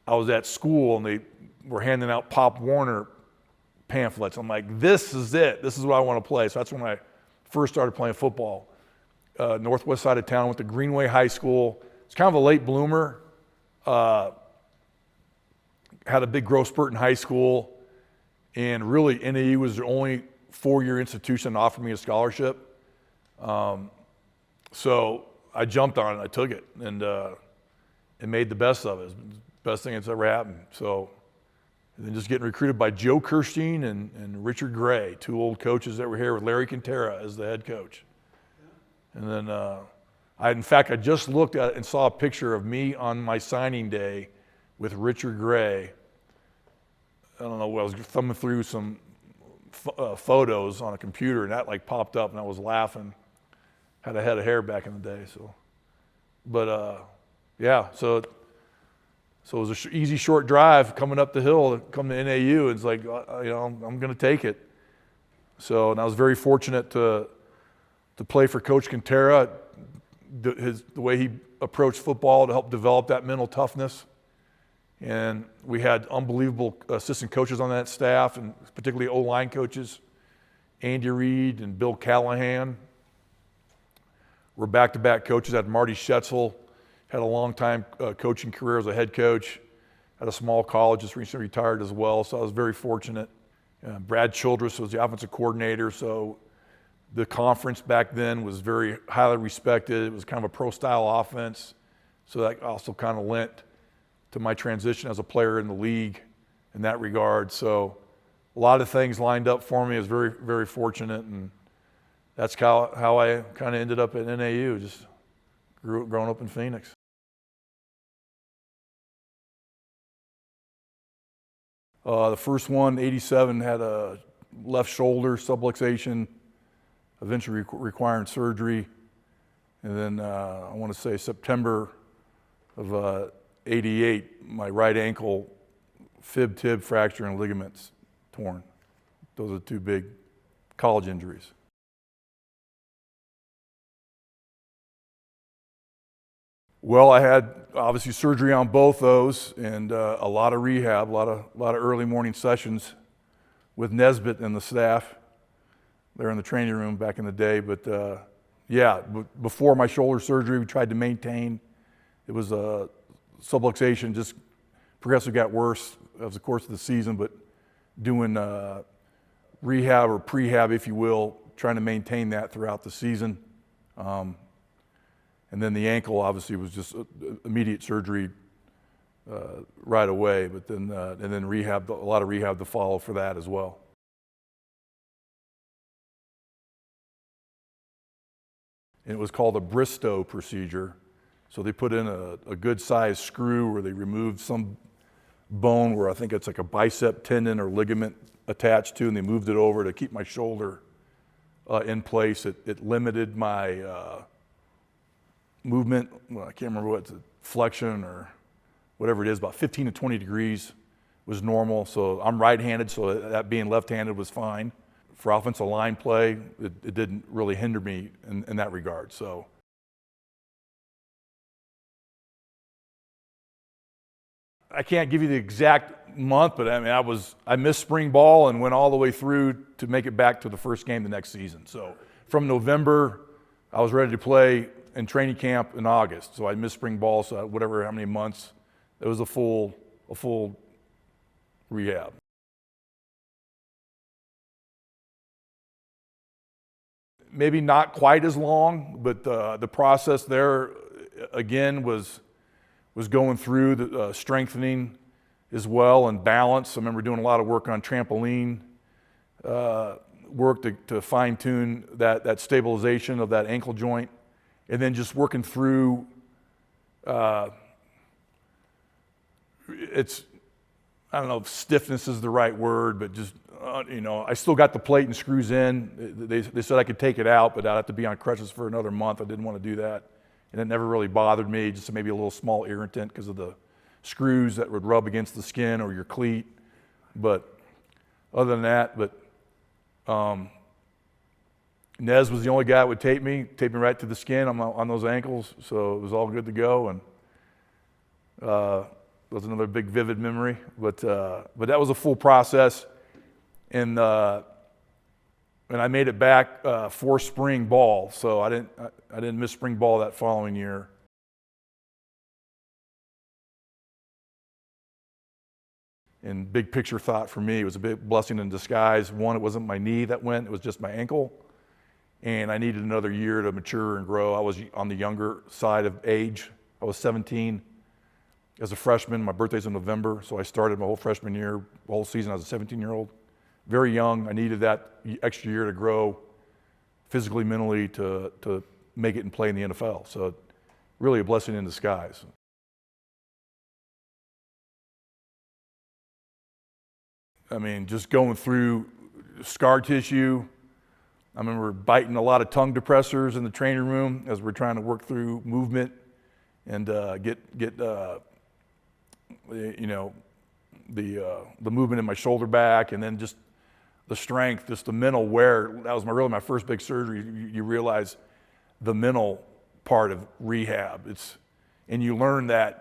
I was at school and they were handing out Pop Warner pamphlets. I'm like, this is it. This is what I want to play. So that's when I first started playing football. Northwest side of town, went to Greenway High School. It's kind of a late bloomer. Had a big growth spurt in high school. And really, NAU was the only four-year institution that offered me a scholarship. So I jumped on it. I took it and made the best of it. It was the best thing that's ever happened. So, and then just getting recruited by Joe Kirstein and Richard Gray, two old coaches that were here with Larry Quintera as the head coach. And then I just looked at it and saw a picture of me on my signing day with Richard Gray. I don't know, I was thumbing through some photos on a computer, and that like popped up, and I was laughing. Had a head of hair back in the day, so. But yeah, so it was an easy short drive coming up the hill to come to NAU. It's like, I'm going to take it. So, and I was very fortunate to play for Coach Quintera, the way he approached football to help develop that mental toughness. And we had unbelievable assistant coaches on that staff, and particularly O-line coaches, Andy Reid and Bill Callahan. We're back-to-back coaches. Had Marty Schetzel, had a long-time coaching career as a head coach at a small college, just recently retired as well, so I was very fortunate. Brad Childress was the offensive coordinator, so the conference back then was very highly respected. It was kind of a pro-style offense, so that also kind of lent to my transition as a player in the league in that regard. So a lot of things lined up for me. I was very, very fortunate, and that's how I kind of ended up at NAU, just growing up in Phoenix. The first one, 87, had a left shoulder subluxation, eventually requiring surgery. And then I want to say September of 88, my right ankle, fib-tib fracture and ligaments torn. Those are two big college injuries. Well, I had obviously surgery on both those, and a lot of rehab, a lot of early morning sessions with Nesbitt and the staff. They're in the training room back in the day, but before my shoulder surgery, we tried to maintain. It was a subluxation, just progressively got worse as the course of the season, but doing rehab or prehab, if you will, trying to maintain that throughout the season. And then the ankle obviously was just immediate surgery right away, but then and then rehab, a lot of rehab to follow for that as well. And it was called a Bristow procedure. So they put in a good sized screw where they removed some bone where I think it's like a bicep tendon or ligament attached to, and they moved it over to keep my shoulder in place. It limited my movement. Well, I can't remember what it's, flexion or whatever it is, about 15 to 20 degrees was normal. So I'm right-handed, so that being left-handed was fine. For offensive line play, it didn't really hinder me in that regard. So I can't give you the exact month, but I mean, I missed spring ball and went all the way through to make it back to the first game the next season. So from November, I was ready to play in training camp in August. So I missed spring ball, so how many months, it was a full rehab. Maybe not quite as long, but the process there, again, was going through the strengthening as well and balance. I remember doing a lot of work on trampoline, work to fine-tune that stabilization of that ankle joint, and then just working through, I don't know if stiffness is the right word, but just, I still got the plate and screws in. They said I could take it out, but I'd have to be on crutches for another month. I didn't want to do that. And it never really bothered me, just maybe a little small irritant because of the screws that would rub against the skin or your cleat. But other than that, Nez was the only guy that would tape me right to the skin on those ankles, so it was all good to go. And was another big vivid memory. But that was a full process, and I made it back for spring ball, so I didn't miss spring ball that following year. And big picture thought for me, it was a big blessing in disguise. One, it wasn't my knee that went, it was just my ankle. And I needed another year to mature and grow. I was on the younger side of age. I was 17 as a freshman. My birthday's in November, so I started my whole freshman year, whole season as a 17-year-old. Very young. I needed that extra year to grow physically, mentally, to make it and play in the NFL. So really a blessing in disguise. I mean, just going through scar tissue. I remember biting a lot of tongue depressors in the training room as we're trying to work through movement and get you know, the movement in my shoulder back, and then just the strength, just the mental wear. That was really my first big surgery. You realize the mental part of rehab. And you learn that,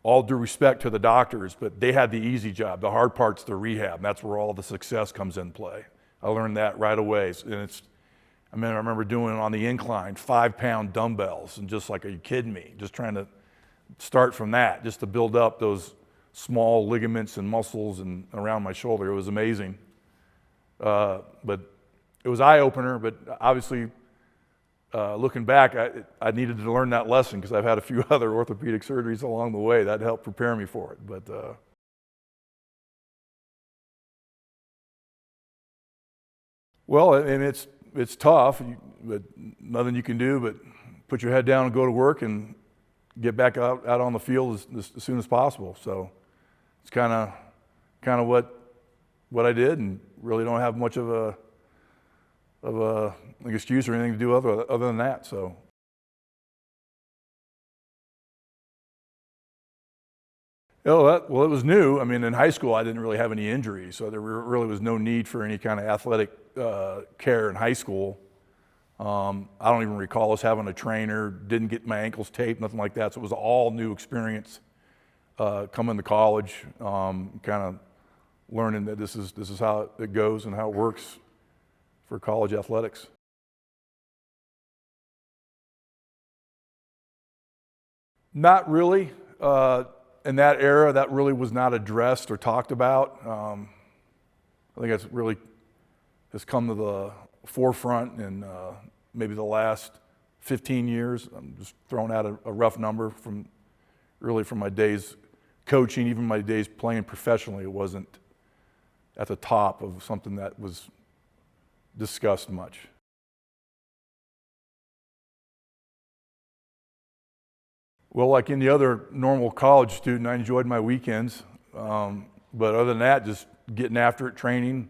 all due respect to the doctors, but they had the easy job. The hard part's the rehab, and that's where all the success comes in play. I learned that right away. And I remember doing it on the incline, 5-pound dumbbells, and just like, are you kidding me? Just trying to start from that, just to build up those small ligaments and muscles and around my shoulder. It was amazing. But it was eye-opener, but obviously, looking back, I needed to learn that lesson because I've had a few other orthopedic surgeries along the way that helped prepare me for it. But well, and it's tough, but nothing you can do but put your head down and go to work and get back out on the field as soon as possible. So it's kind of what I did, and really don't have much of an excuse or anything to do other than that. So well, it was new. I mean, in high school, I didn't really have any injuries, so there really was no need for any kind of athletic care in high school. I don't even recall us having a trainer, didn't get my ankles taped, nothing like that. So it was all new experience coming to college, kind of learning that this is how it goes and how it works for college athletics. Not really. In that era, that really was not addressed or talked about. I think that's really has come to the forefront in maybe the last 15 years. I'm just throwing out a rough number from my days coaching, even my days playing professionally. It wasn't at the top of something that was discussed much. Well, like any other normal college student, I enjoyed my weekends. But other than that, just getting after it, training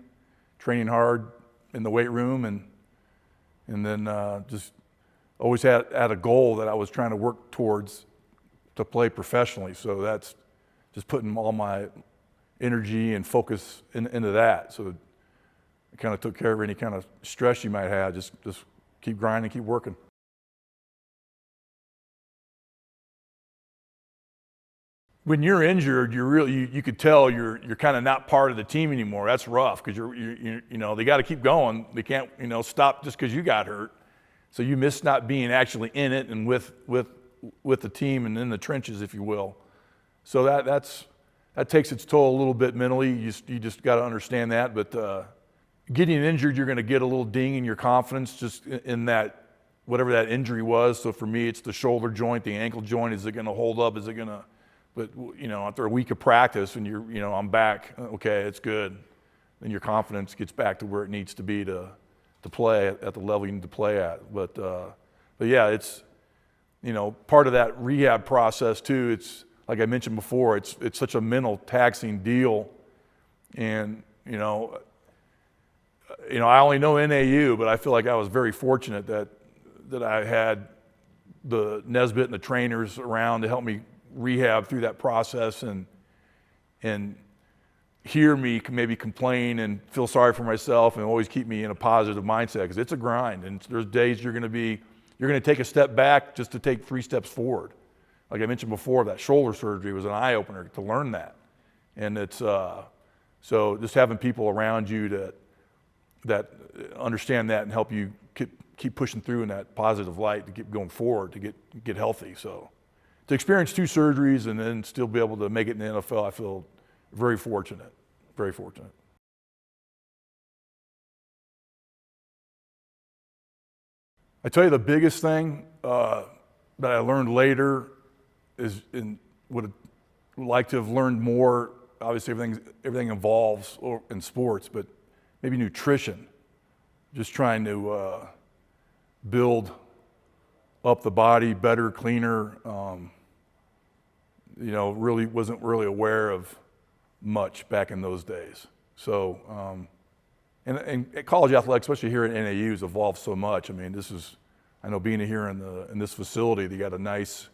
hard in the weight room, and then just always had a goal that I was trying to work towards to play professionally. So that's just putting all my energy and focus into that. So it kind of took care of any kind of stress you might have. Just keep grinding, keep working. When you're injured, you could tell you're kind of not part of the team anymore. That's rough because they got to keep going. They can't stop just because you got hurt. So you miss not being actually in it and with the team and in the trenches, if you will. So that takes its toll a little bit mentally. You just got to understand that. But getting injured, you're going to get a little ding in your confidence just in that whatever that injury was. So for me, it's the shoulder joint, the ankle joint. Is it going to hold up? Is it going to? But after a week of practice, and I'm back. Okay, it's good. Then your confidence gets back to where it needs to be to play at the level you need to play at. But yeah, it's part of that rehab process too. It's like I mentioned before. It's such a mental taxing deal, and I only know NAU, but I feel like I was very fortunate that I had the Nesbitt and the trainers around to help me rehab through that process and hear me maybe complain and feel sorry for myself and always keep me in a positive mindset, because it's a grind, and there's days you're going to take a step back just to take 3 steps forward. like I mentioned before, that shoulder surgery was an eye-opener to learn that. And it's, so just having people around you that understand that and help you keep pushing through in that positive light to keep going forward, to get healthy. So to experience 2 surgeries and then still be able to make it in the NFL, I feel very fortunate, very fortunate. I tell you the biggest thing that I learned later is, would have liked to have learned more. Obviously, everything evolves in sports, but maybe nutrition. Just trying to build up the body better, cleaner. Really wasn't really aware of much back in those days. So, and college athletics, especially here at NAU, has evolved so much. I mean, I know being here in this facility, they got a nice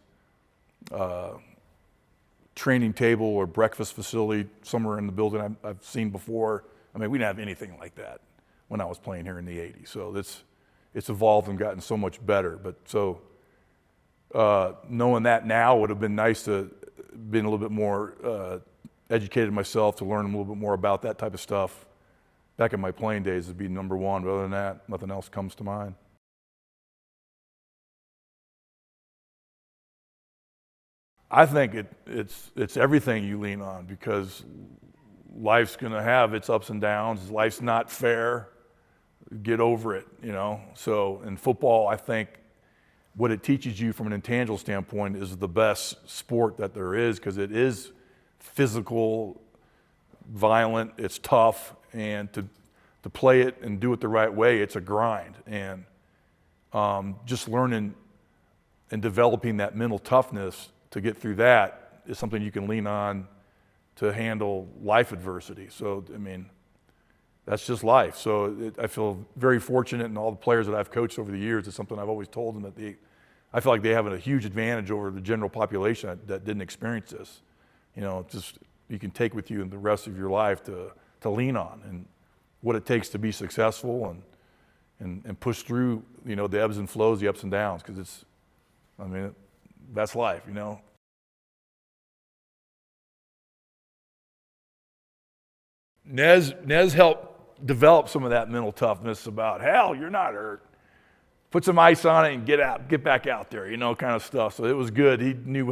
training table or breakfast facility somewhere in the building I've seen before. I mean, we didn't have anything like that when I was playing here in the 80s. So it's evolved and gotten so much better. But so knowing that now would have been nice to been a little bit more educated myself, to learn a little bit more about that type of stuff. Back in my playing days would be number one. But other than that, nothing else comes to mind. I think it's everything you lean on, because life's going to have its ups and downs. Life's not fair. Get over it, So in football, I think what it teaches you from an intangible standpoint is the best sport that there is, because it is physical, violent, it's tough, and to play it and do it the right way, it's a grind. And just learning and developing that mental toughness to get through that is something you can lean on to handle life adversity. So, I mean, that's just life. So I feel very fortunate, and all the players that I've coached over the years, it's something I've always told them, that I feel like they have a huge advantage over the general population that didn't experience this. Just you can take with you in the rest of your life to lean on, and what it takes to be successful and push through, the ebbs and flows, the ups and downs, because that's life, Nez helped develop some of that mental toughness about, hell, you're not hurt. Put some ice on it and get back out there, kind of stuff. So it was good. He knew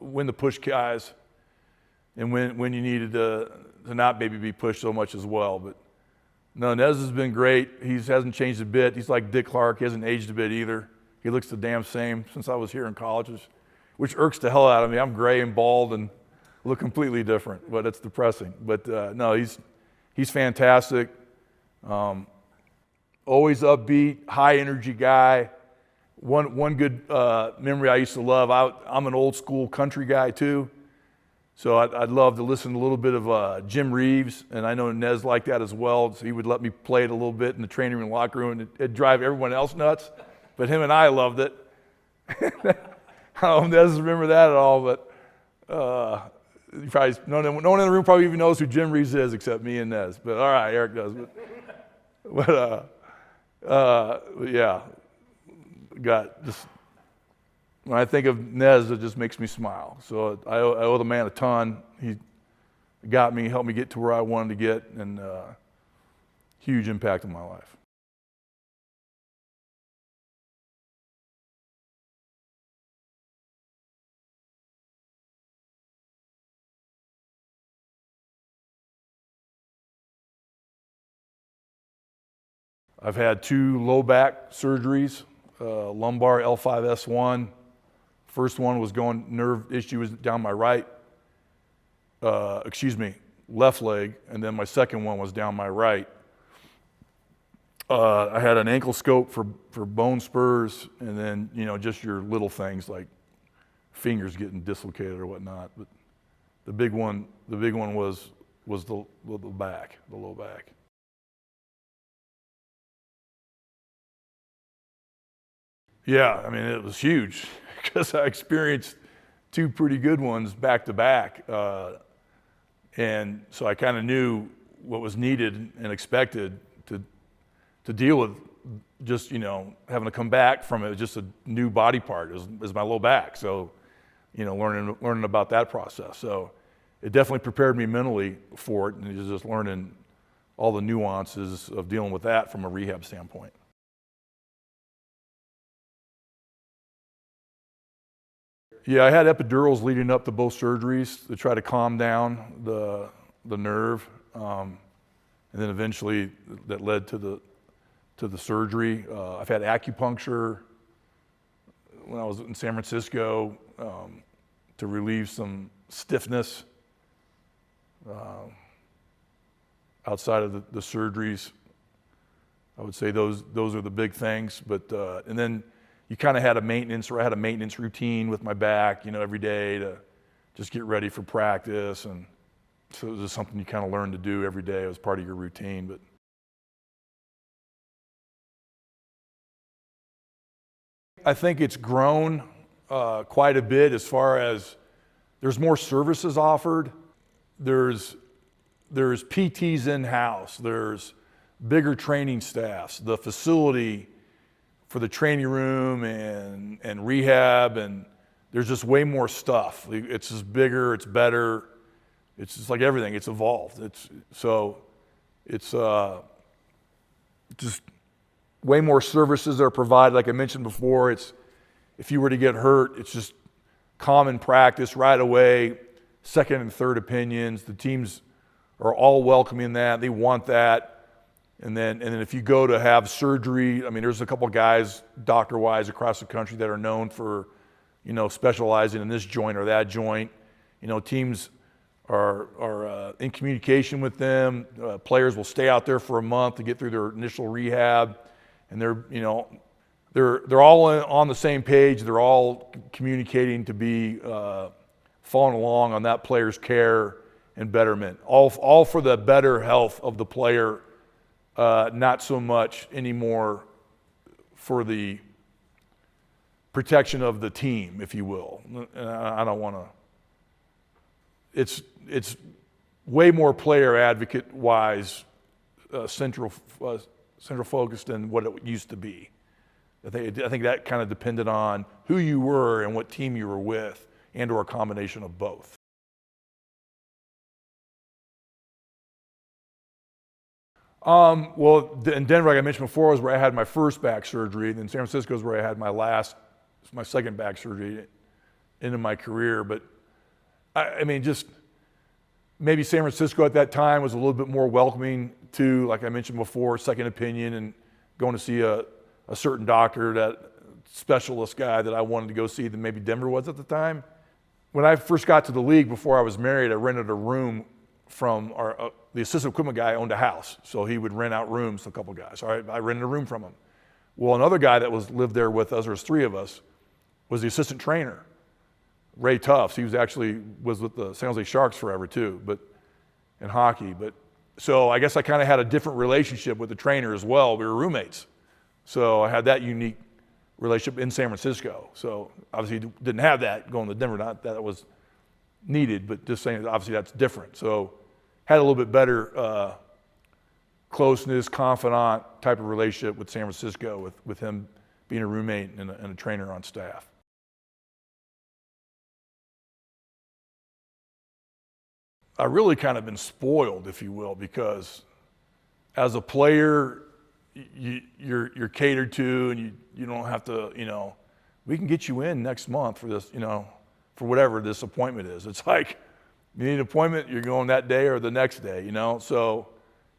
when to push guys and when you needed to not maybe be pushed so much as well. But no, Nez has been great. He hasn't changed a bit. He's like Dick Clark. He hasn't aged a bit either. He looks the damn same since I was here in college, which irks the hell out of me. I'm gray and bald and look completely different, but it's depressing. But no, he's fantastic. Always upbeat, high energy guy. One good memory I used to love, I'm an old school country guy too. So I'd love to listen to a little bit of Jim Reeves, and I know Nez liked that as well. So he would let me play it a little bit in the training room, locker room, and it'd drive everyone else nuts. But him and I loved it. I don't know if Nez remember that at all, but no one in the room probably even knows who Jim Reeves is except me and Nez. But all right, Eric does. But yeah, when I think of Nez, it just makes me smile. So I owe the man a ton. He got me, helped me get to where I wanted to get, and huge impact on my life. I've had 2 low back surgeries, lumbar L5S1. First one was nerve issue was down my left leg, and then my second one was down my right. I had an ankle scope for bone spurs, and then just your little things like fingers getting dislocated or whatnot. But the big one was the low back. Yeah, I mean, it was huge because I experienced 2 pretty good ones back to back. And so I kind of knew what was needed and expected to deal with just, having to come back from it. It was just a new body part. It was my low back. So, learning about that process. So it definitely prepared me mentally for it, and just learning all the nuances of dealing with that from a rehab standpoint. Yeah, I had epidurals leading up to both surgeries to try to calm down the nerve, and then eventually that led to the surgery. I've had acupuncture when I was in San Francisco to relieve some stiffness outside of the surgeries. I would say those are the big things. But and then you kind of had a maintenance routine with my back, every day to just get ready for practice, and so it was just something you kind of learn to do every day as part of your routine. But I think it's grown quite a bit as far as there's more services offered. There's PTs in-house. There's bigger training staffs. The facility for the training room and rehab, and there's just way more stuff. It's just bigger, it's better. It's just like everything, it's evolved. It's just way more services that are provided. Like I mentioned before, if you were to get hurt, it's just common practice right away, second and third opinions. The teams are all welcoming that. They want that. And then if you go to have surgery, there's a couple of guys doctor-wise across the country that are known for, specializing in this joint or that joint. Teams are in communication with them. Players will stay out there for a month to get through their initial rehab, and they're all on the same page. They're all communicating to be following along on that player's care and betterment, all for the better health of the player, not so much anymore for the protection of the team, if you will. And I don't want to. It's way more player advocate wise, central focused than what it used to be. I think that kind of depended on who you were and what team you were with, and or a combination of both. Well, in Denver, like I mentioned before, was where I had my first back surgery. Then San Francisco is where I had my second back surgery into my career. But just maybe San Francisco at that time was a little bit more welcoming to, like I mentioned before, second opinion and going to see a certain doctor, that specialist guy that I wanted to go see than maybe Denver was at the time. When I first got to the league before I was married, I rented a room from the assistant equipment guy owned a house, so he would rent out rooms to a couple guys. All right, I rented a room from him. Well, another guy that lived there with us, there was three of us, was the assistant trainer, Ray Tufts. He was with the San Jose Sharks forever too, but in hockey. But so I guess I kind of had a different relationship with the trainer as well. We were roommates, so I had that unique relationship in San Francisco. So obviously didn't have that going to Denver. Not that it was needed, but just saying obviously that's different. So had a little bit better closeness, confidant type of relationship with San Francisco, with him being a roommate and a trainer on staff. I've really kind of been spoiled, if you will, because as a player, you're catered to, and you don't have to, we can get you in next month for this, for whatever this appointment is. It's like, you need an appointment, you're going that day or the next day, So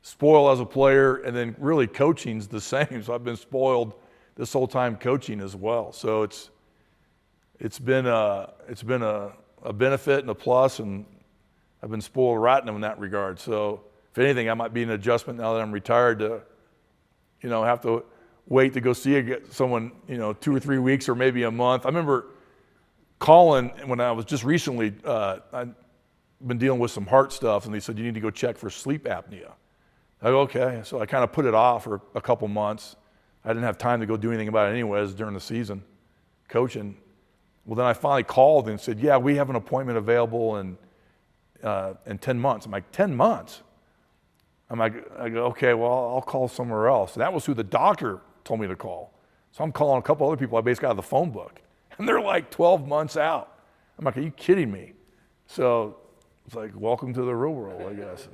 spoiled as a player, and then really coaching's the same. So I've been spoiled this whole time coaching as well. So it's been a benefit and a plus, and I've been spoiled rotten in that regard. So if anything, I might be an adjustment now that I'm retired to, have to wait to go see someone, 2 or 3 weeks or maybe a month. I remember calling when I was just recently, I'd been dealing with some heart stuff, and they said, you need to go check for sleep apnea. I go, okay. So I kind of put it off for a couple months. I didn't have time to go do anything about it anyways during the season, coaching. Well, then I finally called and said, yeah, we have an appointment available in 10 months. I'm like, 10 months? I go, okay, well, I'll call somewhere else. And that was who the doctor told me to call. So I'm calling a couple other people I basically got out of the phone book, and they're like 12 months out. I'm like, are you kidding me? So it's like, welcome to the real world, I guess.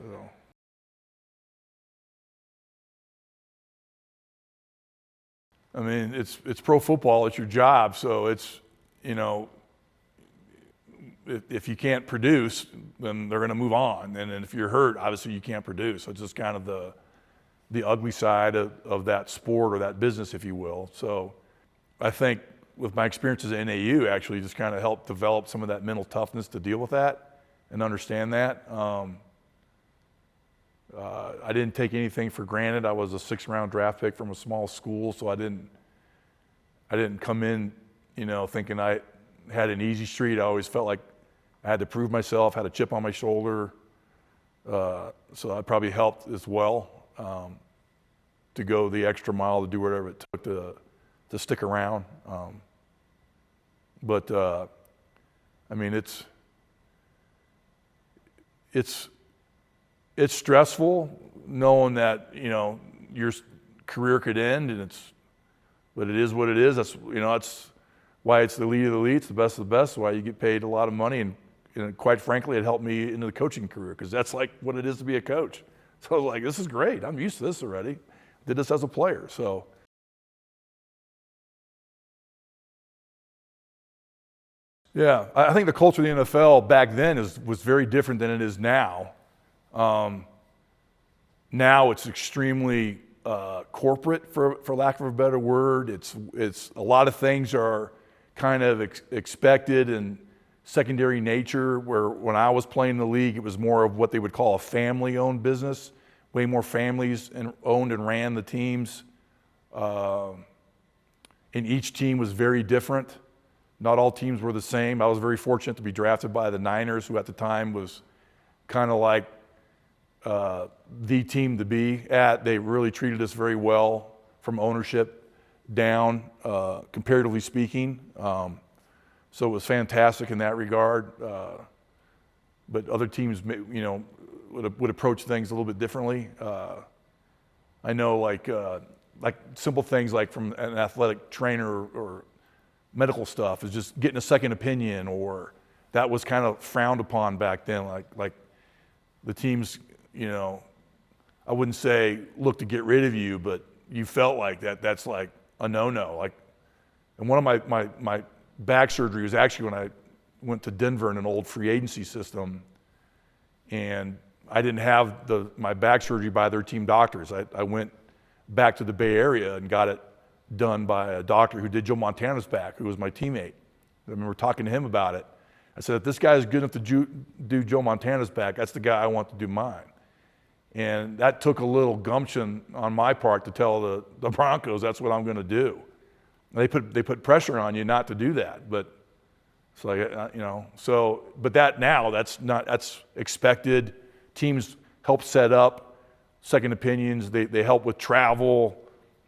I mean, it's pro football, it's your job, so it's, if you can't produce, then they're going to move on. And if you're hurt, obviously you can't produce. So it's just kind of the ugly side of that sport or that business, if you will. So I think with my experiences at NAU, actually just kind of helped develop some of that mental toughness to deal with that and understand that. I didn't take anything for granted. I was a 6th-round draft pick from a small school, so I didn't come in, thinking I had an easy street. I always felt like I had to prove myself, had a chip on my shoulder. So that probably helped as well, to go the extra mile, to do whatever it took to stick around. But I mean, it's stressful knowing that your career could end, but it is what it is. That's why it's the elite of the elite, it's the best of the best. Why you get paid a lot of money, and quite frankly, it helped me into the coaching career because that's like what it is to be a coach. So I was like, this is great. I'm used to this already. Did this as a player, so. Yeah, I think the culture of the NFL back then was very different than it is now. Now it's extremely corporate, for lack of a better word. It's a lot of things are kind of expected and secondary nature, where when I was playing in the league, it was more of what they would call a family-owned business. Way more families owned and ran the teams. And each team was very different. Not all teams were the same. I was very fortunate to be drafted by the Niners, who at the time was kind of like the team to be at. They really treated us very well from ownership down, comparatively speaking. So it was fantastic in that regard. But other teams, would approach things a little bit differently. I know, like simple things like from an athletic trainer or medical stuff is just getting a second opinion, or that was kind of frowned upon back then. Like the teams, I wouldn't say look to get rid of you, but you felt like that's like a no-no. Like, and one of my back surgery was actually when I went to Denver in an old free agency system, and I didn't have my back surgery by their team doctors. I went back to the Bay Area and got it done by a doctor who did Joe Montana's back, who was my teammate. I remember talking to him about it. I said, if this guy is good enough to do Joe Montana's back, that's the guy I want to do mine. And that took a little gumption on my part to tell the Broncos that's what I'm going to do. They put pressure on you not to do that, but it's like, but that's expected. Teams help set up second opinions. They help with travel.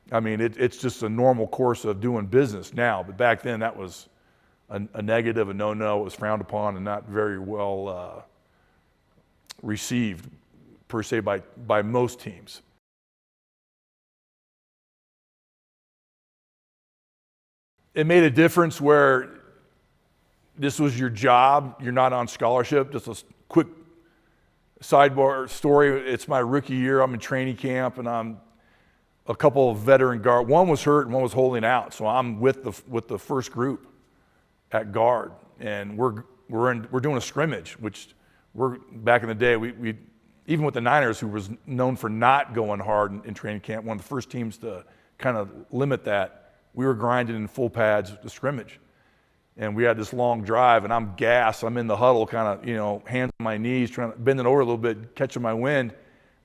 I mean, it's just a normal course of doing business now. But back then, that was a negative, a no-no. It was frowned upon and not very well received, per se, by most teams. It made a difference where this was your job. You're not on scholarship. Just a quick sidebar story. It's my rookie year. I'm in training camp, and I'm a couple of veteran guard. One was hurt and one was holding out. So I'm with the first group at guard, and we're doing a scrimmage, which we're back in the day. We even with the Niners, who was known for not going hard in training camp, one of the first teams to kind of limit that. We were grinding in full pads to scrimmage. And we had this long drive, and I'm gassed. I'm in the huddle, kind of, hands on my knees, bending over a little bit, catching my wind.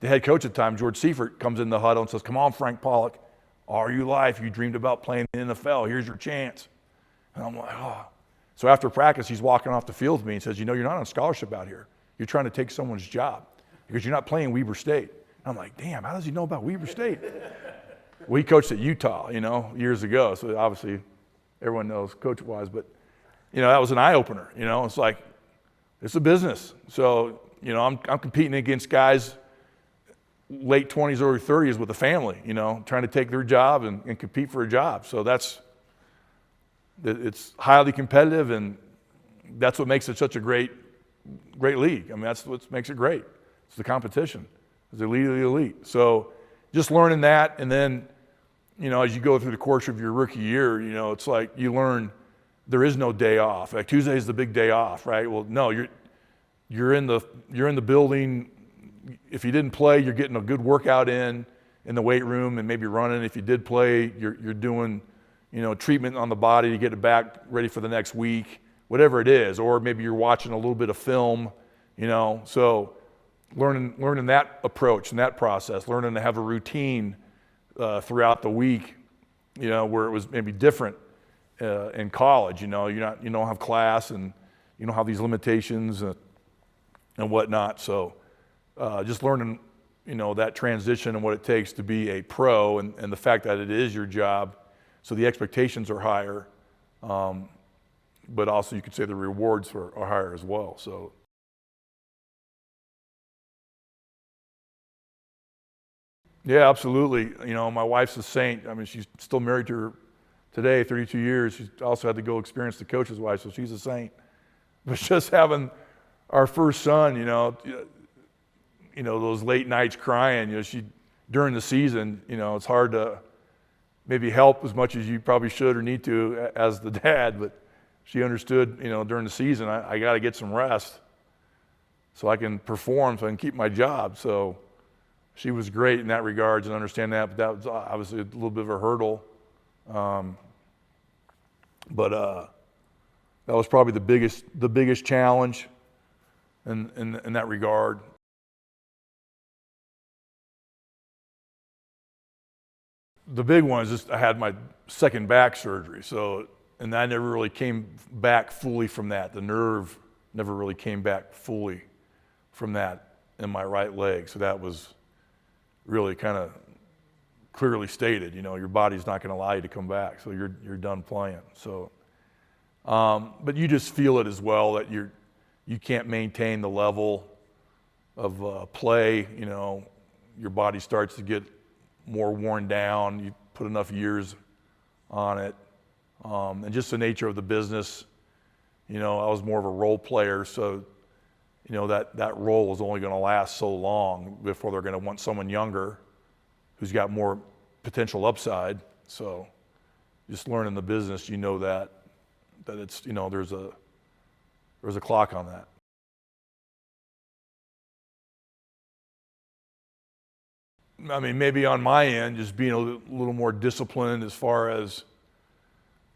The head coach at the time, George Seifert, comes in the huddle and says, come on, Frank Pollack, all your life you dreamed about playing in the NFL. Here's your chance. And I'm like, oh. So after practice, he's walking off the field with me and says, you're not on scholarship out here. You're trying to take someone's job because you're not playing Weber State. And I'm like, damn, how does he know about Weber State? Well, he coached at Utah, years ago. So obviously everyone knows coach-wise, but that was an eye-opener. It's like, it's a business. So, I'm competing against guys late 20s, early 30s with a family, trying to take their job and compete for a job. So it's highly competitive, and that's what makes it such a great league. I mean, that's what makes it great. It's the competition. It's the elite of the elite. So just learning that, and then, as you go through the course of your rookie year, it's like you learn there is no day off. Like Tuesday is the big day off, right? Well, no, you're in the building. If you didn't play, you're getting a good workout in the weight room and maybe running. If you did play, you're doing, treatment on the body to get it back ready for the next week, whatever it is. Or maybe you're watching a little bit of film, So learning that approach and that process, learning to have a routine throughout the week, where it was maybe different in college. You don't have class and you don't have these limitations and whatnot. So just learning, that transition and what it takes to be a pro, and the fact that it is your job, so the expectations are higher, but also you could say the rewards are higher as well. So. Yeah, absolutely. My wife's a saint. I mean, she's still married to her today, 32 years. She's also had to go experience the coach's wife, so she's a saint. But just having our first son, those late nights crying, during the season, it's hard to maybe help as much as you probably should or need to as the dad, but she understood, during the season, I got to get some rest so I can perform, so I can keep my job. So she was great in that regards and understand that, but that was obviously a little bit of a hurdle. But that was probably the biggest challenge in that regard. The big one is just I had my second back surgery, and I never really came back fully from that. The nerve never really came back fully from that in my right leg, so that was really kind of clearly stated. Your body's not going to allow you to come back, so you're done playing. So, but you just feel it as well that you can't maintain the level of play. Your body starts to get more worn down. You put enough years on it, and just the nature of the business. I was more of a role player, so that role is only going to last so long before they're going to want someone younger who's got more potential upside. So just learning the business, that it's, there's a clock on that. I mean, maybe on my end, just being a little more disciplined as far as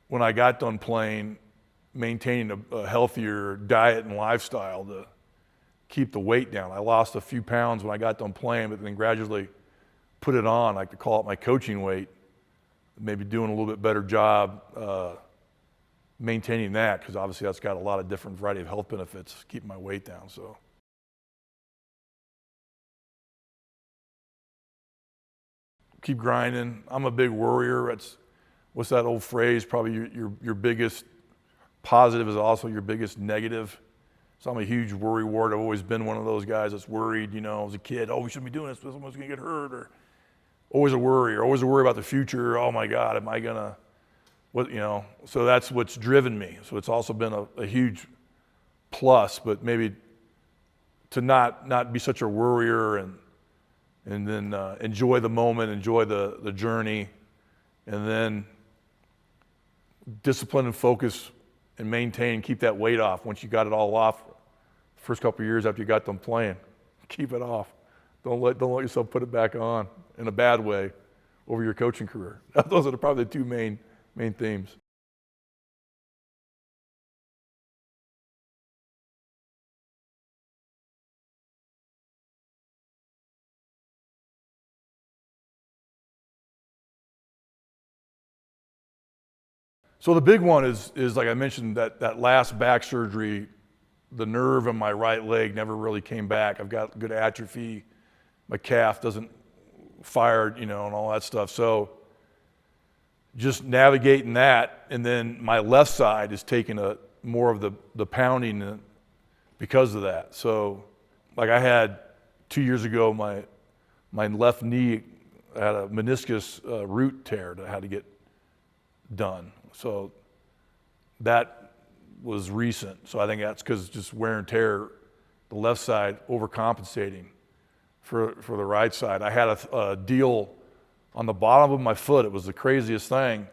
when I got done playing, maintaining a healthier diet and lifestyle to keep the weight down. I lost a few pounds when I got done playing, but then gradually put it on. I like to call it my coaching weight. Maybe doing a little bit better job maintaining that, because obviously that's got a lot of different variety of health benefits, keeping my weight down. So. Keep grinding. I'm a big worrier. What's that old phrase? Probably your biggest positive is also your biggest negative. So I'm a huge worry wart. I've always been one of those guys that's worried, as a kid. Oh, we shouldn't be doing this. Someone's going to get hurt. Or always a worry about the future. Oh my God, am I going to, So that's what's driven me. So it's also been a huge plus, but maybe to not be such a worrier and then enjoy the moment, enjoy the journey, and then discipline and focus and maintain, keep that weight off. Once you got it all off, first couple of years after you got them playing, keep it off. Don't let yourself put it back on in a bad way over your coaching career. Those are probably the two main themes. So the big one is like I mentioned, that last back surgery, the nerve in my right leg never really came back. I've got good atrophy. My calf doesn't fire, and all that stuff. So just navigating that, and then my left side is taking more of the pounding because of that. So like I had 2 years ago, my left knee had a meniscus root tear that I had to get done. So that was recent. So I think that's because just wear and tear, the left side overcompensating for the right side. I had a deal on the bottom of my foot. It was the craziest thing.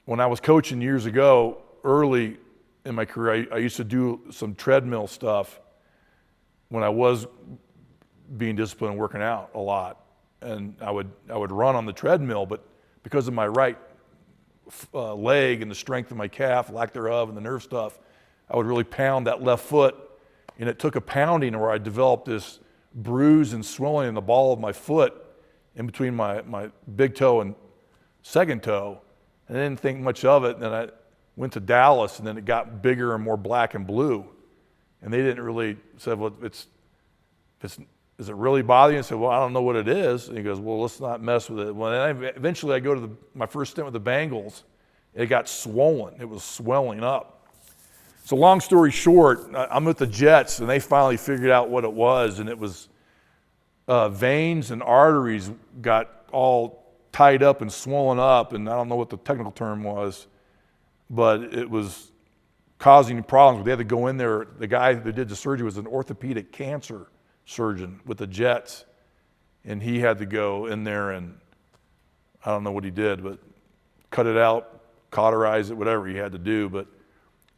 When I was coaching years ago, early in my career, I used to do some treadmill stuff when I was being disciplined and working out a lot. And I would run on the treadmill, but because of my right leg and the strength of my calf, lack thereof, and the nerve stuff, I would really pound that left foot. And it took a pounding where I developed this bruise and swelling in the ball of my foot in between my big toe and second toe. And I didn't think much of it. And then I went to Dallas, and then it got bigger and more black and blue. And they didn't really say, well, is it really bothering you? I said, well, I don't know what it is. And he goes, well, let's not mess with it. Well, then eventually I go to my first stint with the Bengals. It got swollen. It was swelling up. So long story short, I'm with the Jets, and they finally figured out what it was. And it was veins and arteries got all tied up and swollen up. And I don't know what the technical term was, but it was causing problems. They had to go in there. The guy who did the surgery was an orthopedic cancer surgeon with the Jets, and he had to go in there and I don't know what he did, but cut it out, cauterize it, whatever he had to do. But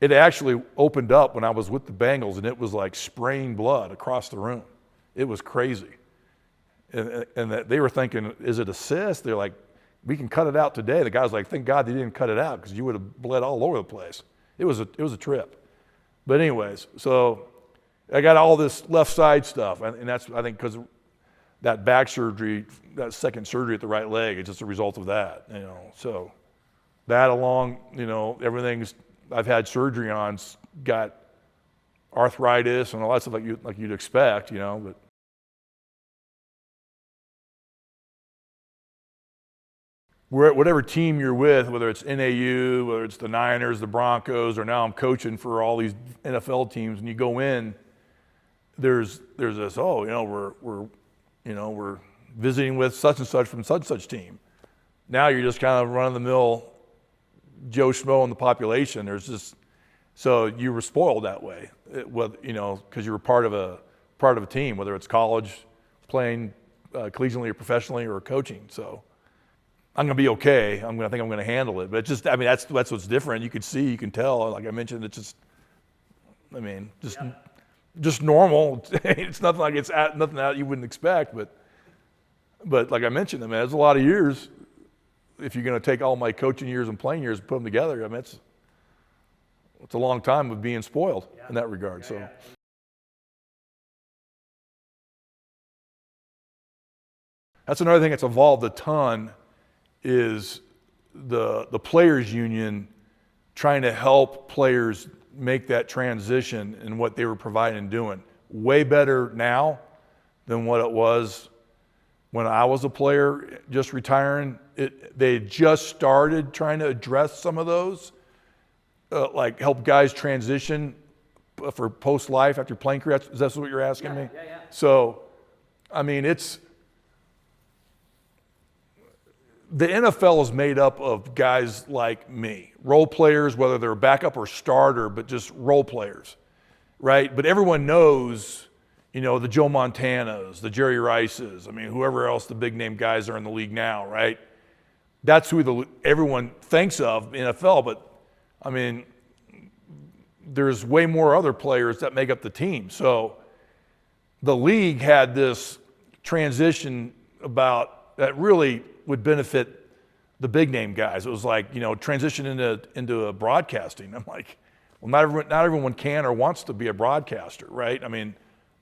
it actually opened up when I was with the Bengals, and it was like spraying blood across the room. It was crazy. And that they were thinking, is it a cyst? They're like, we can cut it out today. The guy's like, thank God they didn't cut it out because you would have bled all over the place. It was a trip. But anyways, so I got all this left side stuff, and that's, I think, because that back surgery, that second surgery at the right leg, it's just a result of that, So that along, everything's I've had surgery on's got arthritis and all that stuff like you'd expect, but whatever team you're with, whether it's NAU, whether it's the Niners, the Broncos, or now I'm coaching for all these NFL teams, and you go in, there's this, we're visiting with such and such from such and such team. Now you're just kind of run-of-the-mill Joe Schmo in the population. There's just, so you were spoiled that way, because you were part of a team, whether it's college, playing collegiately or professionally, or coaching. So I'm going to be okay. I think I'm going to handle it. But it's just, that's what's different. You can tell, like I mentioned, it's just, just normal. It's nothing like nothing that you wouldn't expect. But like I mentioned, there's a lot of years. If you're going to take all my coaching years and playing years and put them together, it's a long time of being spoiled in that regard. So. That's another thing that's evolved a ton, is the players union trying to help players make that transition in what they were providing and doing. Way better now than what it was when I was a player just retiring. They just started trying to address some of those, like help guys transition for post-life after playing career. Is that what you're asking me? Yeah. So, it's the NFL is made up of guys like me, role players, whether they're backup or starter, but just role players, right? But everyone knows, the Joe Montanas, the Jerry Rices, whoever else the big name guys are in the league now, right? That's who everyone thinks of in NFL, but there's way more other players that make up the team. So the league had this transition that really would benefit the big name guys. It was like, transition into a broadcasting. I'm like, well, not everyone can or wants to be a broadcaster, right?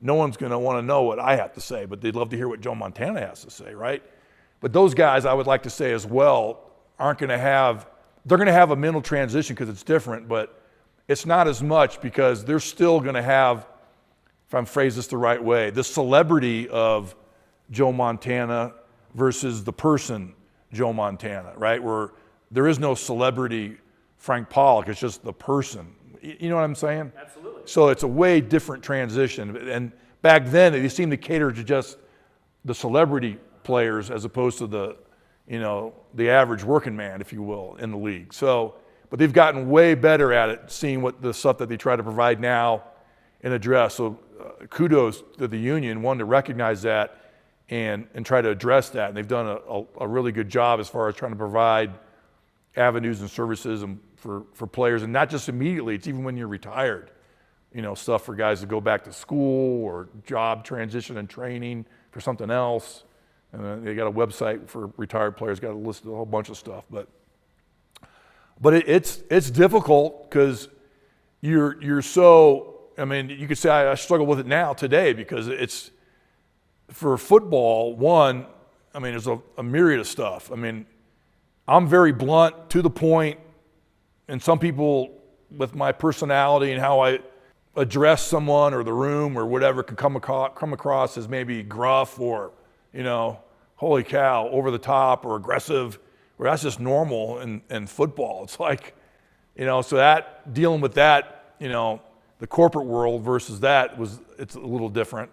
No one's going to want to know what I have to say, but they'd love to hear what Joe Montana has to say, right? But those guys, I would like to say as well, they're going to have a mental transition because it's different, but it's not as much because they're still going to have, if I'm phrased this the right way, the celebrity of Joe Montana versus the person Joe Montana, right? Where there is no celebrity Frank Pollack, it's just the person. You know what I'm saying? Absolutely. So it's a way different transition. And back then, they seemed to cater to just the celebrity players as opposed to the average working man, if you will, in the league. So, but they've gotten way better at it, seeing what the stuff that they try to provide now and address. So kudos to the union, one, to recognize that and try to address that. And they've done a really good job as far as trying to provide avenues and services and for players, and not just immediately, it's even when you're retired. Stuff for guys to go back to school or job transition and training for something else. And they got a website for retired players, got a list of a whole bunch of stuff. But it's difficult because you're so, you could say I struggle with it now today because it's, for football, one, there's a myriad of stuff. I'm very blunt, to the point, and some people with my personality and how I address someone or the room or whatever can come across as maybe gruff or, holy cow, over the top or aggressive, where that's just normal in football. It's like, so that, dealing with that, the corporate world versus it's a little different.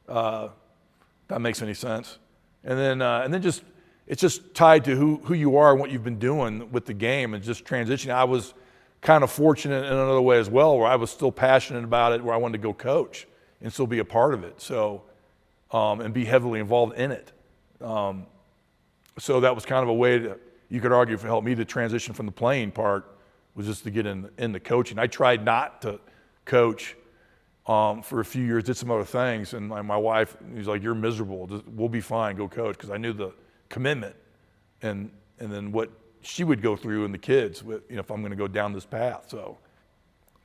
That makes any sense. And then just, it's just tied to who you are and what you've been doing with the game and just transitioning. I was kind of fortunate in another way as well, where I was still passionate about it, where I wanted to go coach and still be a part of it. So, and be heavily involved in it. So that was kind of a way you could argue, help me to transition from the playing part, was just to get in the coaching. I tried not to coach for a few years, did some other things, and my wife, was like, "You're miserable. We'll be fine. Go coach," because I knew the commitment and then what she would go through and the kids with, if I'm going to go down this path. So,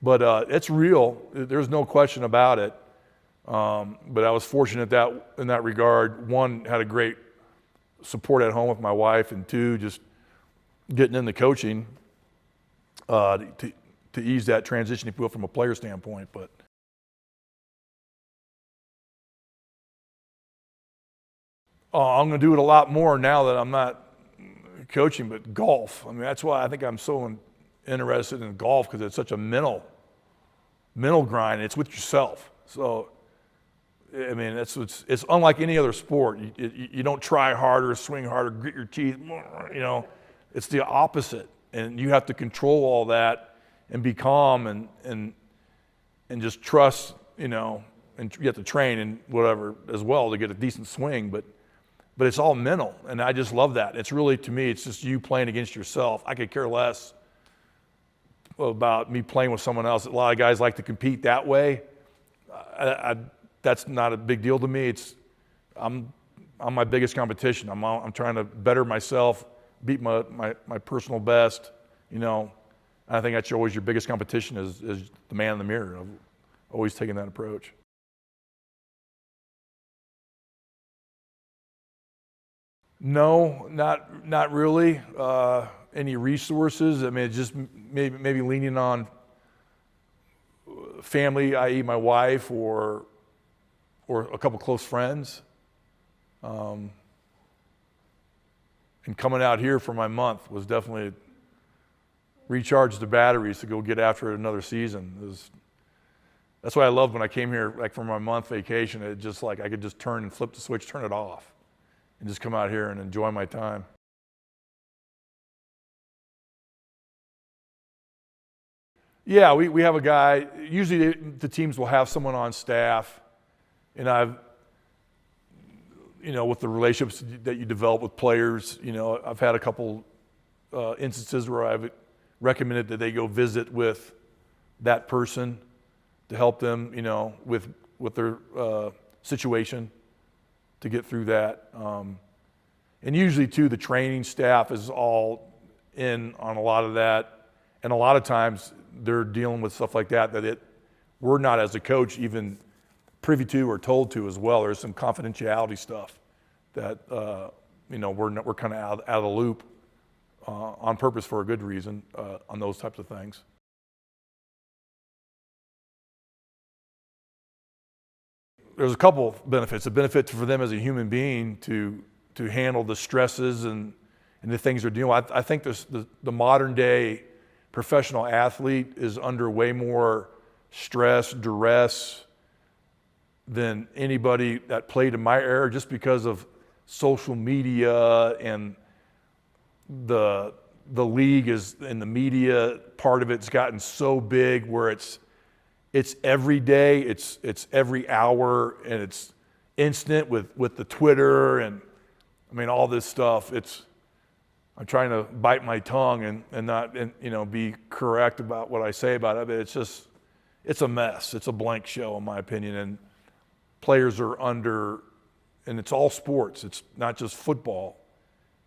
but it's real. There's no question about it. But I was fortunate that in that regard, one, had a great support at home with my wife, and two, just getting into coaching to ease that transition, if you will, from a player standpoint. But I'm going to do it a lot more now that I'm not coaching, but golf. That's why I think I'm so interested in golf, because it's such a mental grind. It's with yourself. So, it's unlike any other sport. You don't try harder, swing harder, grit your teeth. It's the opposite, and you have to control all that and be calm and just trust. And you have to train and whatever as well to get a decent swing, but it's all mental, and I just love that. It's really, to me, it's just you playing against yourself. I could care less about me playing with someone else. A lot of guys like to compete that way. That's not a big deal to me. I'm my biggest competition. I'm trying to better myself, beat my personal best. I think that's always your biggest competition is the man in the mirror. I've always taken that approach. No, not really. Any resources? It's just maybe leaning on family, i.e., my wife, or a couple close friends. And coming out here for my month was definitely recharge the batteries to go get after it another season. That's why I loved when I came here, like for my month vacation. It just like I could just turn and flip the switch, turn it off, and just come out here and enjoy my time. Yeah, we have a guy. Usually the teams will have someone on staff, and I've, with the relationships that you develop with players, I've had a couple instances where I've recommended that they go visit with that person to help them, with their situation to get through that. And usually, too, the training staff is all in on a lot of that. And a lot of times they're dealing with stuff like that we're not, as a coach, even privy to or told to as well. There's some confidentiality stuff that, we're kind of out of the loop on purpose for a good reason on those types of things. There's a couple benefits. A benefit for them as a human being to handle the stresses and the things they're dealing with. I think the modern day professional athlete is under way more stress, duress than anybody that played in my era, just because of social media and the the league is, and the media part of it's gotten so big where it's every day, it's every hour, and it's instant with the Twitter and I mean all this stuff. I'm trying to bite my tongue and not be correct about what I say about it, but it's a mess. It's a blank show in my opinion, and players are under, and it's all sports. It's not just football.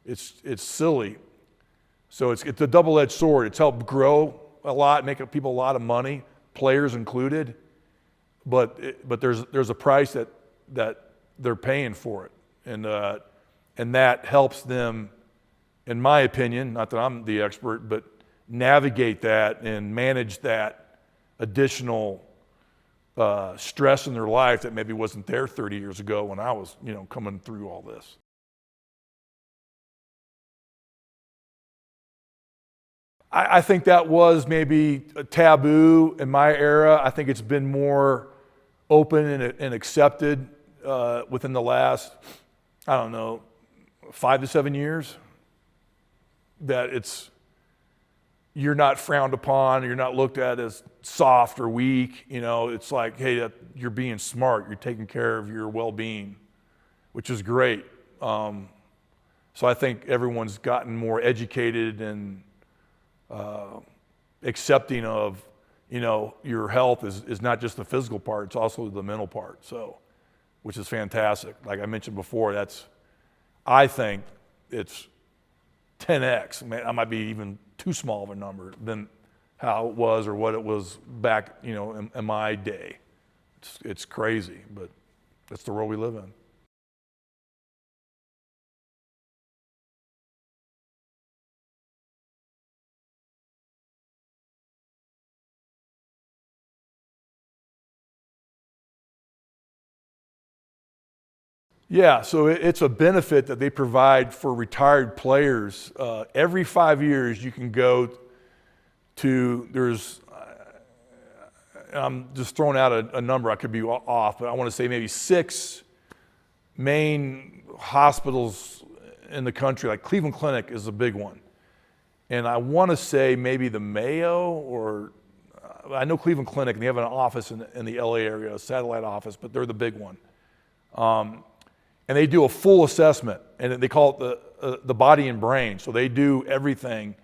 It's silly. So it's a double-edged sword. It's helped grow a lot, make people a lot of money, players included, but there's a price that they're paying for it, and that helps them, in my opinion, not that I'm the expert, but navigate that and manage that additional stress in their life that maybe wasn't there 30 years ago when I was coming through all this. I think that was maybe a taboo in my era. I think it's been more open and accepted within the last, 5 to 7 years, that you're not frowned upon, you're not looked at as soft or weak. It's like, hey, you're being smart, you're taking care of your well-being, which is great. So I think everyone's gotten more educated and accepting of, your health is not just the physical part, it's also the mental part. So, which is fantastic. Like I mentioned before, I think it's 10x. I might be even too small of a number than how it was or what it was back, in my day. It's crazy, but that's the world we live in. Yeah, so it's a benefit that they provide for retired players. Every 5 years you can go to, I'm just throwing out a number, I could be off, but I want to say maybe 6 main hospitals in the country, like Cleveland Clinic is a big one. And I want to say maybe the Mayo, or I know Cleveland Clinic, and they have an office in the LA area, a satellite office, but they're the big one. And they do a full assessment, and they call it the body and brain. So they do everything,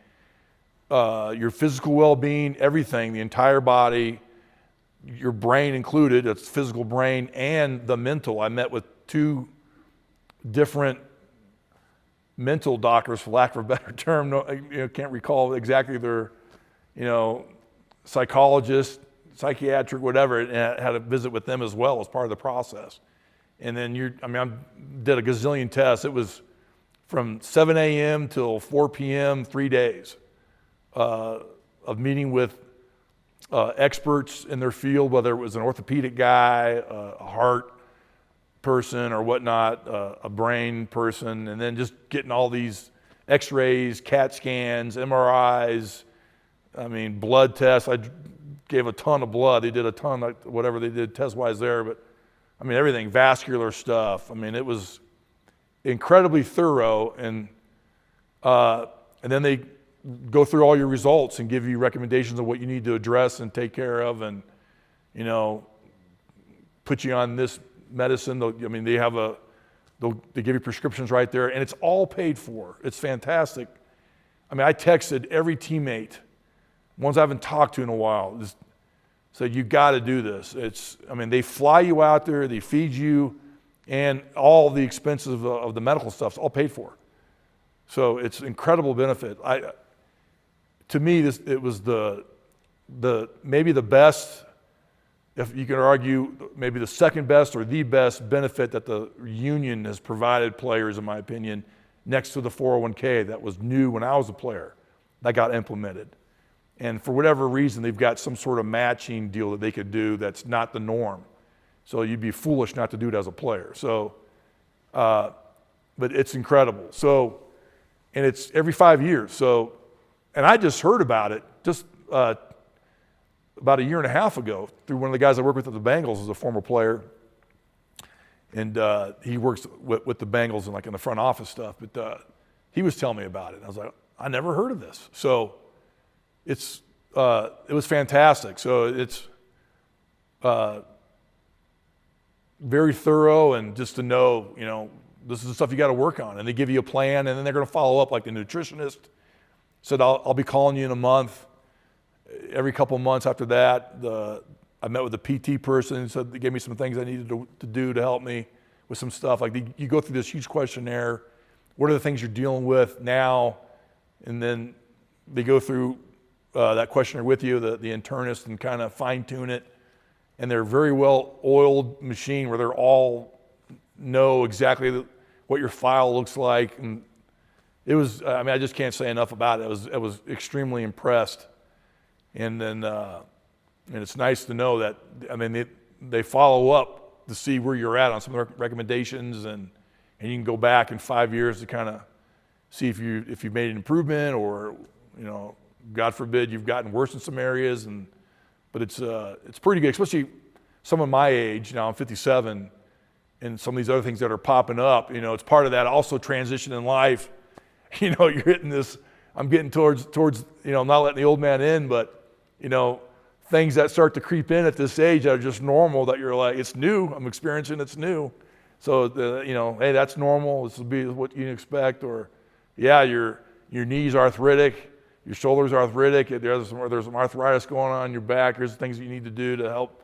your physical well-being, everything, the entire body, your brain included, it's physical brain and the mental. I met with 2 different mental doctors, for lack of a better term. Can't recall exactly their, psychologist, psychiatric, whatever, and I had a visit with them as well as part of the process. And then I did a gazillion tests. It was from 7 a.m. till 4 p.m., 3 days of meeting with experts in their field, whether it was an orthopedic guy, a heart person or whatnot, a brain person, and then just getting all these x-rays, CAT scans, MRIs, blood tests. I gave a ton of blood. They did a ton, like whatever they did test-wise there, but everything, vascular stuff. It was incredibly thorough, and then they go through all your results and give you recommendations of what you need to address and take care of, and put you on this medicine. They give you prescriptions right there, and it's all paid for. It's fantastic. I texted every teammate, ones I haven't talked to in a while, just said, you got to do this. They fly you out there, they feed you, and all the expenses of the medical stuff is all paid for. So it's incredible benefit. To me, it was the maybe the best, if you can argue, maybe the second best or the best benefit that the union has provided players, in my opinion, next to the 401k that was new when I was a player, that got implemented. And for whatever reason, they've got some sort of matching deal that they could do that's not the norm. So you'd be foolish not to do it as a player. So, but it's incredible. So, and it's every 5 years. So, and I just heard about it just about a year and a half ago through one of the guys I work with at the Bengals, as a former player. And he works with the Bengals and in the front office stuff. But he was telling me about it. I was like, I never heard of this. So it was fantastic. So it's very thorough, and just to know, this is the stuff you got to work on. And they give you a plan, and then they're going to follow up. Like the nutritionist said, I'll be calling you in a month. Every couple of months after that, I met with a PT person, said they gave me some things I needed to do to help me with some stuff. Like you go through this huge questionnaire. What are the things you're dealing with now? And then they go through that questionnaire with you, the internist, and kind of fine tune it. And they're a very well oiled machine where they're all know exactly what your file looks like. And it was, I just can't say enough about it. I was extremely impressed. And then, and it's nice to know that, they follow up to see where you're at on some of the recommendations, and you can go back in 5 years to kind of see if you've made an improvement, or, God forbid, you've gotten worse in some areas. But it's pretty good, especially someone my age. Now I'm 57, and some of these other things that are popping up, it's part of that also transition in life. You're hitting this, I'm getting towards, I'm not letting the old man in, but, things that start to creep in at this age that are just normal, that you're like, it's new, I'm experiencing, it's new. So, hey, that's normal, this will be what you expect. Or, yeah, your knee's arthritic, your shoulder's arthritic, there's some arthritis going on in your back, there's things you need to do to help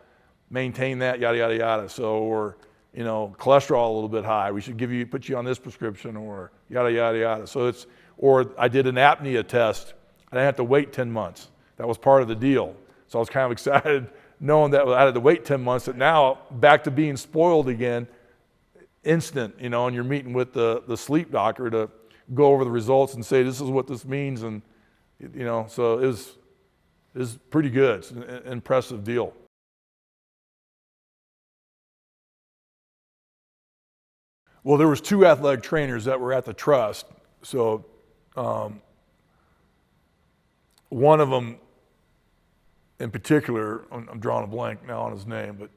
maintain that, yada, yada, yada. So, or, cholesterol a little bit high, we should put you on this prescription, or yada, yada, yada. So or I did an apnea test, and I had to wait 10 months. That was part of the deal. So I was kind of excited knowing that I had to wait 10 months, that now back to being spoiled again, instant, and you're meeting with the sleep doctor to go over the results and say, this is what this means. And, so it was pretty good. It's an impressive deal. Well, there was 2 athletic trainers that were at the trust. So one of them in particular, I'm drawing a blank now on his name,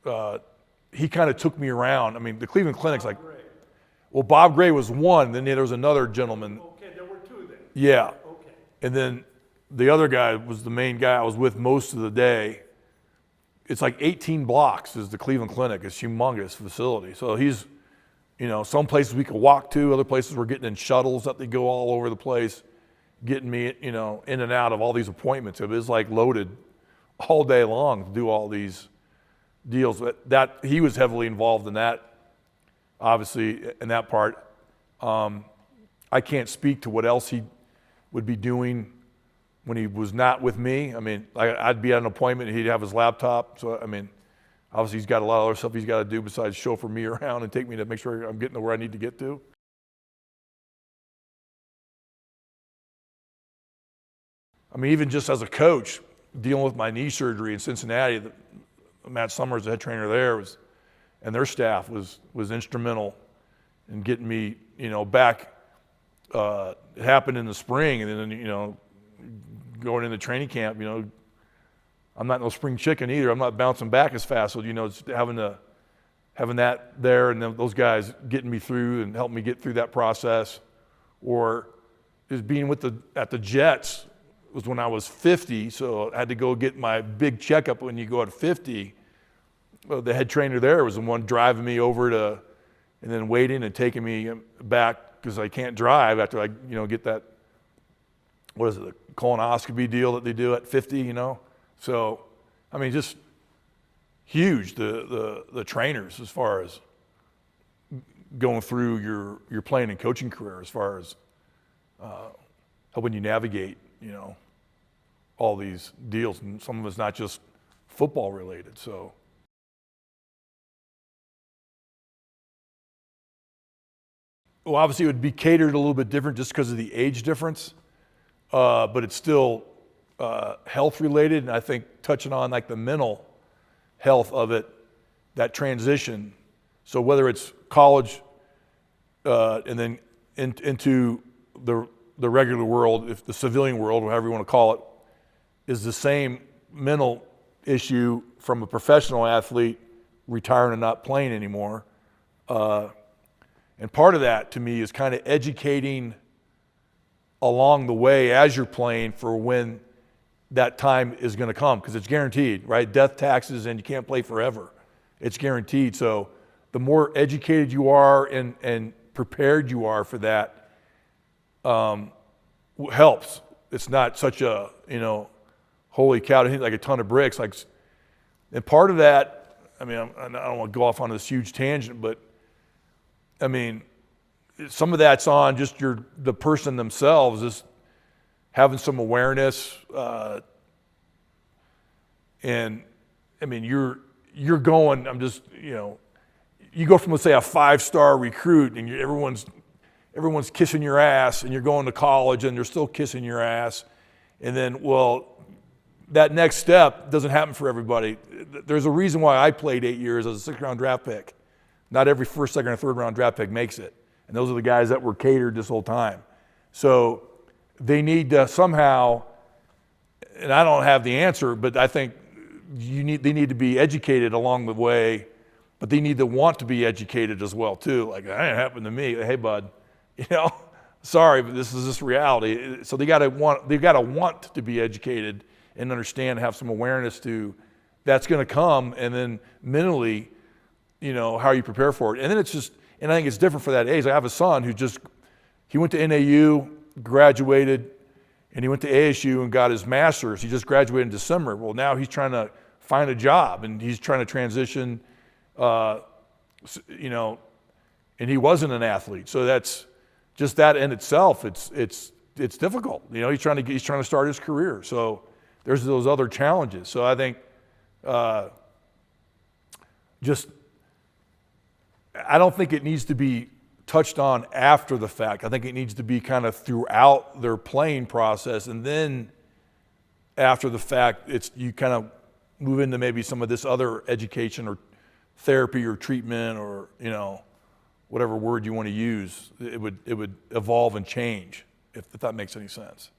but he kind of took me around. The Cleveland Clinic's like, well, Bob Gray was one, then there was another gentleman. Okay, there were 2 then. Yeah. Okay. And then the other guy was the main guy I was with most of the day. It's like 18 blocks is the Cleveland Clinic. It's a humongous facility. So he's, some places we could walk to, other places we're getting in shuttles that they go all over the place, getting me, in and out of all these appointments. It was like loaded all day long to do all these deals. That he was heavily involved in that, obviously, in that part. I can't speak to what else he would be doing when he was not with me. I'd be at an appointment and he'd have his laptop. So, obviously he's got a lot of other stuff he's got to do besides chauffeur me around and take me to make sure I'm getting to where I need to get to. Even just as a coach, dealing with my knee surgery in Cincinnati, Matt Summers, the head trainer there, and their staff was instrumental in getting me, back. It happened in the spring, and then, going into training camp, I'm not no spring chicken either. I'm not bouncing back as fast. So, just having that there, and then those guys getting me through and helping me get through that process. Or just being at the Jets was when I was 50, so I had to go get my big checkup when you go at 50. The head trainer there was the one driving me over to, and then waiting and taking me back because I can't drive after I, get that, what is it, the colonoscopy deal that they do at 50, So, just huge, the trainers as far as going through your playing and coaching career, as far as helping you navigate, all these deals. And some of it's not just football related, so. Well, obviously it would be catered a little bit different just because of the age difference, but it's still health related, and I think touching on like the mental health of it, that transition. So whether it's college and then into the regular world, if the civilian world, whatever you want to call it, is the same mental issue from a professional athlete retiring and not playing anymore. And part of that to me is kind of educating along the way as you're playing for when that time is going to come, because it's guaranteed, right? Death, taxes, and you can't play forever. It's guaranteed. So the more educated you are and prepared you are for that, helps. It's not such a, holy cow, like a ton of bricks. And part of that, I don't want to go off on this huge tangent, but some of that's on just the person themselves, just having some awareness. And you're going, you go from, let's say, a 5-star recruit, and everyone's kissing your ass, and you're going to college and they're still kissing your ass. And then, that next step doesn't happen for everybody. There's a reason why I played 8 years as a 6th-round draft pick. Not every 1st, 2nd, or 3rd-round draft pick makes it. And those are the guys that were catered this whole time. So they need to somehow, and I don't have the answer, but I think they need to be educated along the way, but they need to want to be educated as well too. Like, that ain't happened to me. Hey, bud, sorry, but this is just reality. So they've got to want to be educated and understand, have some awareness to that's going to come, and then mentally, how you prepare for it. And then it's just, and I think it's different for that age. I have a son he went to NAU, graduated, and he went to ASU and got his master's. He just graduated in December. Well, now he's trying to find a job, and he's trying to transition, and he wasn't an athlete. So that's just that in itself. It's difficult. He's trying to start his career. So there's those other challenges. So I think I don't think it needs to be touched on after the fact. I think it needs to be kind of throughout their playing process, and then after the fact, you kind of move into maybe some of this other education or therapy or treatment or whatever word you want to use. It would evolve and change, if that makes any sense.